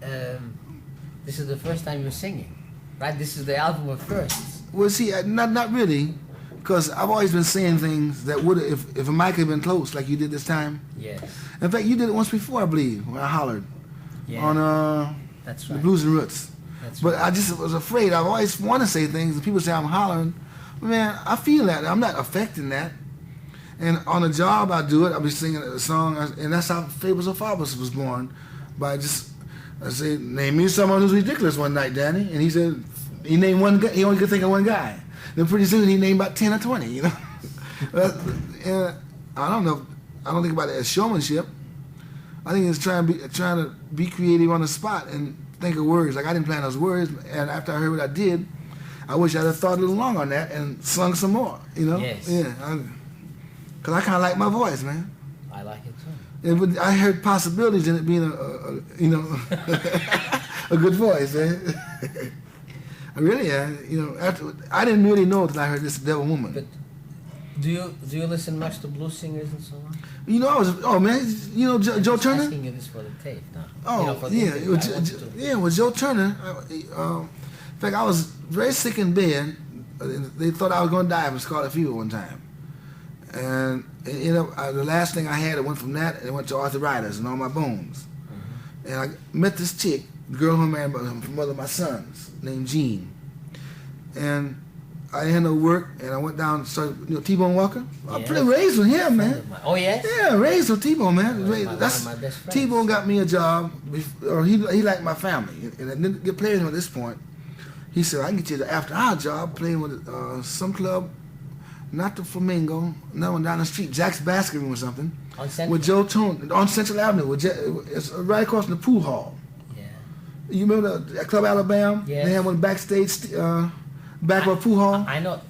this is the first time you're singing, right? This is the album of firsts. Well, see, not really, because I've always been saying things that would have, if a mic had been close, like you did this time. Yes. In fact, you did it once before, I believe, when I hollered on That's the right. Blues and Roots. But right. I just was afraid. I always want to say things, and people say I'm hollering. Man, I feel that. I'm not affecting that. And on a job, I do it. I'll be singing a song, and that's how Fables of Fables was born. By just, I say, name me someone who's ridiculous one night, Danny. And he said, he named one guy. He only could think of one guy. Then pretty soon he named about 10 or 20, you know. And I don't know. I don't think about it as showmanship. I think it's trying to be creative on the spot and think of words. Like I didn't plan those words, and after I heard what I did, I wish I'd have thought a little longer on that and sung some more. You know? Yes. Yeah. Because I kind of like my voice, man. I like it too. I heard possibilities in it being a you know, a good voice, man. I really, after I didn't really know until I heard This Devil Woman. But do you listen much to blues singers and so on? You know, Joe Turner. I'm asking you this for the tape now. Oh, For the interview. With Joe Turner. In fact, I was very sick in bed. They thought I was going to die from scarlet fever one time. And the last thing I had, it went from that, and it went to arthritis and all my bones. Mm-hmm. And I met this chick, the girl who married the mother of my sons, named Jean. And I had no work, and I went down and started, T-Bone Walker? I played raised with him, man. Oh, yes? Yeah, raised with T-Bone, man. One of my best friends. T-Bone got me a job, or he liked my family. And I didn't get playing at this point. He said, I can get you the after-hour job playing with some club, not the Flamingo, another one down the street, Jack's Basket Room or something. On Central? With Joe Tone, on Central Avenue. It's right across from the pool hall. Yeah. You remember that Club Alabama? Yes. They had one backstage, back of the pool hall. I know.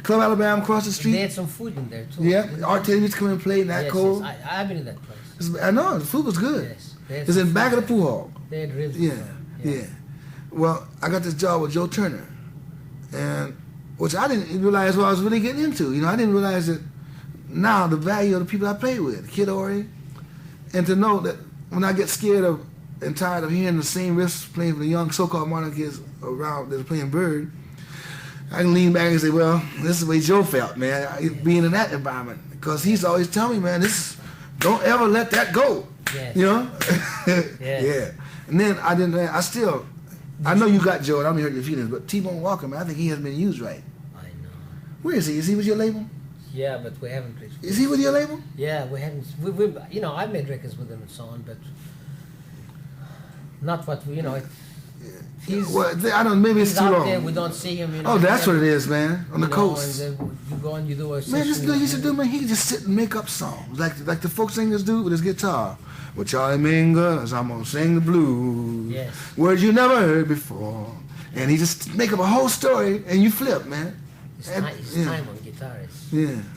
Club Alabama across the street. They had some food in there too. Yeah, Art Taylor used to come and play in that yes, cold. Yes. I've been in that place. I know, the food was good. Yes. It's in the back of the pool hall. They had ribs. Yeah. Well, I got this job with Joe Turner, and which I didn't realize what I was really getting into. I didn't realize that now the value of the people I played with, Kid Ory, and to know that when I get scared of and tired of hearing the same riffs playing for the young so-called modern kids around that are playing Bird, I can lean back and say, well, this is the way Joe felt, man, being in that environment. Because he's always telling me, man, don't ever let that go. Yes. You know? Yes. Yeah. And then I know you got Joe, and I don't hurt your feelings, but T-Bone Walker, man, I think he hasn't been used right. I know. Where is he? Is he with your label? Yeah, but we haven't reached. Is he with your label? Yeah, we haven't. I made records with him and so on, but not what we. He's. Well, I don't. Maybe it's he's too out long. there. We don't see him. Oh, that's what it is, man. On the coast. And then you go and you do a Man, session. this dude used to do, man. He could just sit and make up songs like the folk singers do with his guitar. With Charlie Mingus, I'm gonna sing the blues. Yes. Words you never heard before. And he just make up a whole story, and you flip, man. His time on guitar is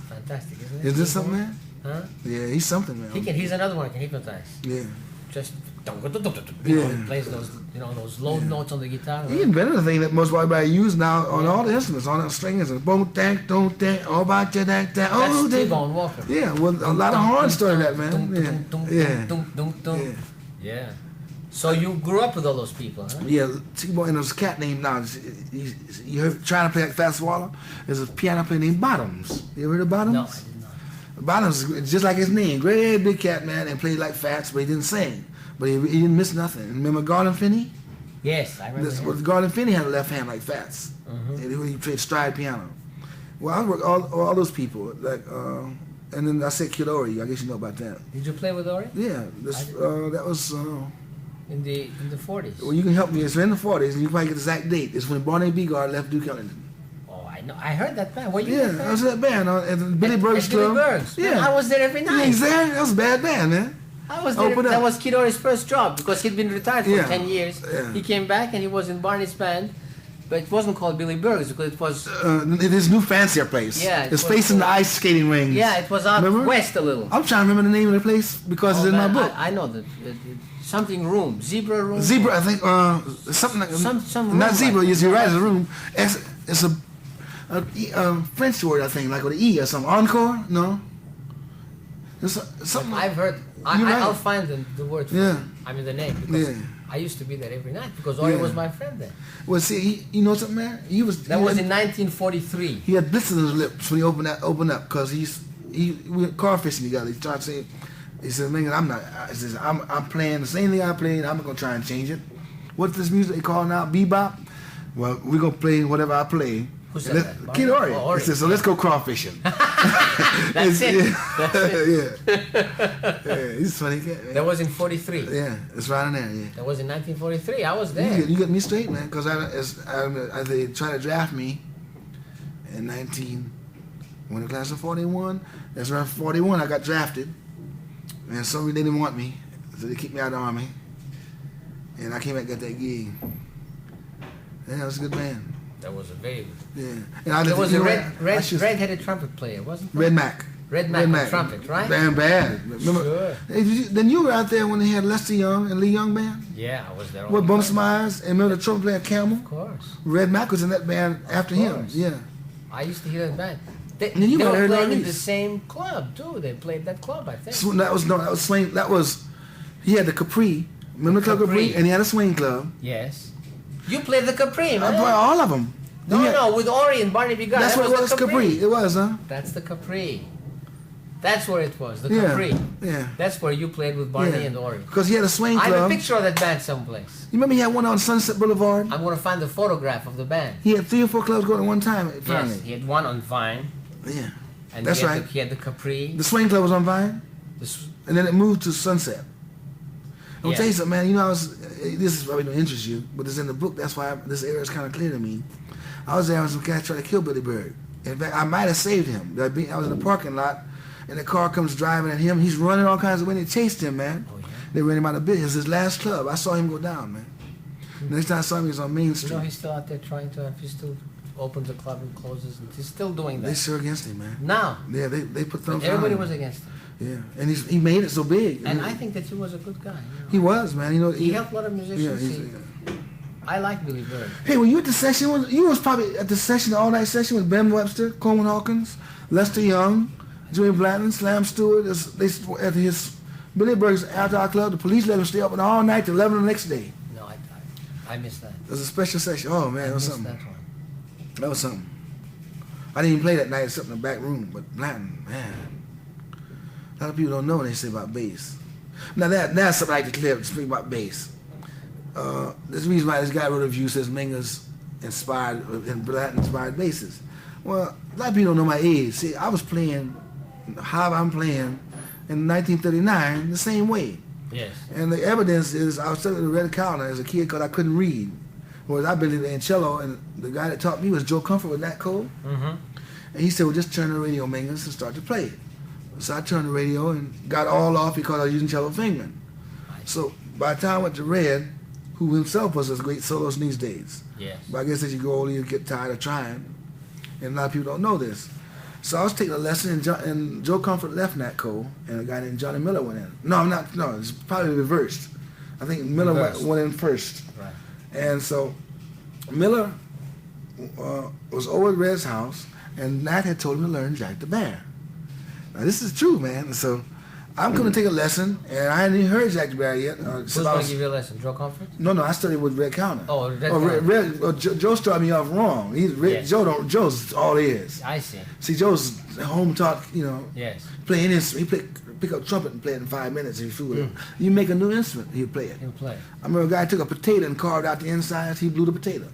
fantastic, isn't it? Is this something, man? Huh? Yeah, he's something, man. He's another one who can hypnotize. Yeah. Just he plays those low notes on the guitar. He invented a thing that most everybody use now on all the instruments, on the strings, and boom, tank, don't tank, all about your tank, tank. Oh, that's T-Bone Walker. Yeah, well, a lot of horns started that, man. Yeah. So you grew up with all those people, huh? Yeah, T-Bone, and there's a cat named now. You heard trying to play like Fast Waller? There's a piano player named Bottoms. You ever heard of Bottoms? No, I did not. Bottoms, just like his name, great big cat, man, and played like Fats, but he didn't sing. But he didn't miss nothing. Remember Garden Finney? Yes, I remember him. Garden Finney had a left hand like Fats. And he played stride piano. Well, I worked all those people, like, and then I said Kid Ory. I guess you know about that. Did you play with Ory? Yeah, that was. In the 40s. Well, you can help me. It's in the 40s, and you can probably get the exact date. It's when Barney Bigard left Duke Ellington. Oh, I know. I heard that band. Were you in that band? I was in that band at Billy Berg's club. Billy Berg's. Yeah, I was there every night. Yeah, exactly. That was a bad band, man. I was there. That was Kid Ory's first job because he'd been retired for 10 years. Yeah. He came back and he was in Barney's band, but it wasn't called Billy Berg's because it was his new fancier place. Yeah, it's facing the ice skating rings. Yeah, it was out west a little. I'm trying to remember the name of the place because it's in my book. I know that. Something room, zebra room. Zebra, I think. Something like some not room zebra. like You're right. It's a room. It's a French word, I think, like with an E or something. Encore? No. Something I've heard. I'll find the word. For yeah. I mean the name because I used to be there every night because Ori was my friend there. Well, see, you know something, man. That was in 1943. He had blisters on his lips when he opened up because we went car fishing together. He started saying, he said, "Man, I'm playing the same thing I played. I'm not gonna try and change it. What's this music they call now? Bebop? Well, we're gonna play whatever I play." Who said that? Kid Ori. Oh, Ori. He said, "So let's go crawfishing." That's it. That's it. Yeah, he's a funny cat, man. That was in 43. Yeah, it's right in there. Yeah. That was in 1943. I was there. You get me straight, man, because they tried to draft me in when the class of 41. That's around 41. I got drafted, and some reason they didn't want me, so they kicked me out of the army, and I came back and got that gig. Yeah, it was a good band. That was a very and there was a red-headed trumpet player, wasn't there? Red Mac. Red Mac trumpet, right? Bad. Remember? Sure. Then you were out there when they had Lester Young and Lee Young band. Yeah, I was there. With Bumps Myers and remember the trumpet player Camel. Of course. Red Mac was in that band after him. Yeah. I used to hear that band. They were playing in the same club too. They played that club, I think. So that was swing. That was he had the Capri. Remember the Club Capri? And he had a swing club. Yes. You played the Capri, man. I played all of them. No, with Ori and Barney Began. That's what it was, Capri. It was, huh? That's the Capri. That's where it was, the Capri. Yeah. That's where you played with Barney and Ori. Because he had a swing club. I have a picture of that band someplace. You remember he had one on Sunset Boulevard? I'm going to find the photograph of the band. He had 3 or 4 clubs going at one time, finally. Yes, he had one on Vine. Yeah. And that's right. He had the Capri. The swing club was on Vine? And then it moved to Sunset. I'll tell you something, man. You know, this is probably don't interest you, but it's in the book. That's why this area is kind of clear to me. I was there when some guys tried to kill Billy Berg. In fact, I might have saved him. I was in the parking lot, and the car comes driving at him. He's running all kinds of ways. They chased him, man. Oh, yeah? They ran him out of business. His last club. I saw him go down, man. Next time I saw him, he was on Main Street. You know, he's still out there trying to, he still opens the club and closes, and he's still doing that. They sure against him, man. Now. Yeah, they put thumbs on him. Everybody was against him. Yeah, and he made it so big. And I think that he was a good guy. You know? He was, man. You know, he helped a lot of musicians. Yeah, I like Billy Berg. Hey, when you at the session, you was probably at the session, the all-night session with Ben Webster, Coleman Hawkins, Lester Young, Julian Blanton, Slam Stewart. At his Billy Berg's after our club, the police let him stay up all night till 11 the next day. No, I missed that. It was a special session. Oh man, that was something. That one. That was something. I didn't even play that night except in the back room, but Blanton, man. A lot of people don't know what they say about bass. Now that's something I like to speak about bass. There's a reason why this guy wrote a review says Mingus inspired and Blanton inspired basses. Well, a lot of people don't know my age. See, I was playing how I'm playing in 1939 the same way. Yes. And the evidence is I was studying the Red Counter as a kid because I couldn't read. Whereas I've been in cello, and the guy that taught me was Joe Comfort with Nat Cole. Mm-hmm. And he said, well, just turn the radio, Mingus, and start to play it. So I turned the radio and got all off because I was using cello fingering. So by the time I went to Red, who himself was a great soloist in these days. Yes. But I guess as you go older, you get tired of trying. And a lot of people don't know this. So I was taking a lesson, and Joe Comfort left Nat Cole, and a guy named Johnny Miller went in. No, it's probably reversed. I think Miller went in first. Right. And so Miller was over at Red's house, and Nat had told him to learn Jack the Bear. Now this is true, man. So I'm going to take a lesson, and I hadn't even heard Jack the Bear yet. Who's going to give you a lesson? Joe Comfort? No, I studied with Red Counter. Oh, Red Counter. Joe started me off wrong. Yes. Joe's all he is. I see. See, Joe's home taught, Yes. playing instrument. He pick up trumpet and play it in 5 minutes if you flew it. You make a new instrument, he'll play it. He'll play. I remember a guy took a potato and carved out the insides. He blew the potato.